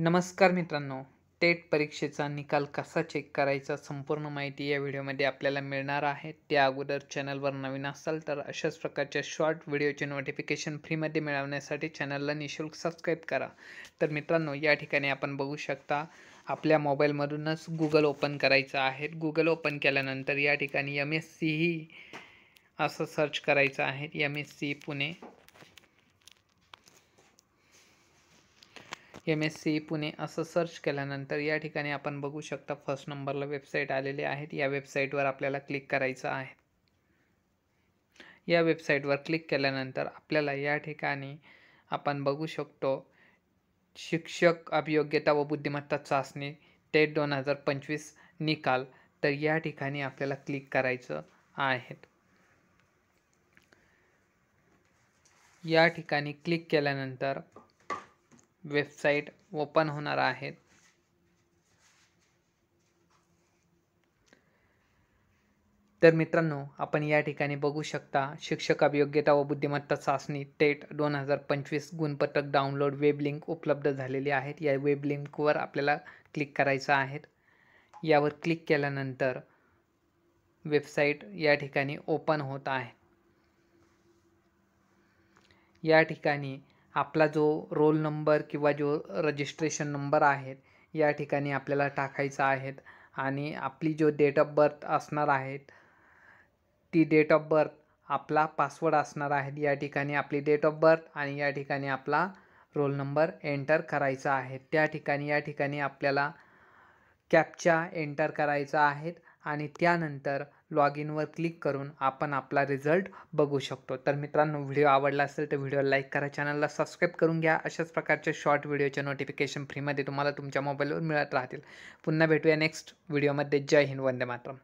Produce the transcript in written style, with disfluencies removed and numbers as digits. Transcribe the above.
नमस्कार मित्रांनो, टेट परीक्षेचा निकाल कसा चेक करायचा संपूर्ण माहिती या व्हिडिओमध्ये आपल्याला मिळणार आहे. त्या अगोदर चॅनलवर नवीन असाल तर अशाच प्रकारच्या शॉर्ट व्हिडिओचे नोटिफिकेशन फ्रीमध्ये मिळवण्यासाठी चॅनलला निःशुल्क सबस्क्राईब करा. तर मित्रांनो, या ठिकाणी आपण बघू शकता आपल्या मोबाईलमधूनच गूगल ओपन करायचं आहे. गूगल ओपन केल्यानंतर या ठिकाणी MSCE असं सर्च करायचं आहे. MSCE पुणे. MSCE पुणे असं सर्च केल्यानंतर या ठिकाणी आपण बघू शकता फर्स्ट नंबरला वेबसाईट आलेली आहेत. या वेबसाईटवर आपल्याला क्लिक करायचं आहे. या वेबसाईटवर क्लिक केल्यानंतर आपल्याला या ठिकाणी आपण बघू शकतो शिक्षक अभियोग्यता व बुद्धिमत्ता चाचणी टेट 2025 निकाल. तर या ठिकाणी आपल्याला क्लिक करायचं आहे. या ठिकाणी क्लिक केल्यानंतर वेबसाईट ओपन होणार आहे. तर मित्रांनो, आपण या ठिकाणी बघू शकता शिक्षक अभियोग्यता व बुद्धिमत्ता चाचणी टेट 2025 गुणपत्रक डाउनलोड वेब लिंक उपलब्ध झालेली आहेत. या वेब लिंकवर आपल्याला क्लिक करायचं आहे. यावर क्लिक केल्यानंतर वेबसाईट या ठिकाणी ओपन होत आहे. या ठिकाणी आपला जो रोल नंबर किंवा जो रजिस्ट्रेशन नंबर आहे या ठिकाणी आपल्याला टाकायचा आहे आणि आपली जो डेट ऑफ बर्थ असणार आहे ती डेट ऑफ बर्थ आपला पासवर्ड असणार आहे. या ठिकाणी आपली डेट ऑफ बर्थ आणि या ठिकाणी आपला रोल नंबर एंटर करायचा आहे. त्या ठिकाणी या ठिकाणी आपल्याला कॅप्चा एंटर करायचा आहे आणि त्यानंतर लॉग इनवर क्लिक करून आपण आपला रिझल्ट बघू शकतो. तर मित्रांनो, व्हिडिओ आवडला असेल तर व्हिडिओला लाईक करा, चॅनलला सबस्क्राईब करून घ्या. अशाच प्रकारचे शॉर्ट व्हिडिओचे नोटिफिकेशन फ्रीमध्ये तुम्हाला तुमच्या मोबाईलवर मिळत राहतील. पुन्हा भेटूया नेक्स्ट व्हिडिओमध्ये. जय हिंद, वंदे मातरम.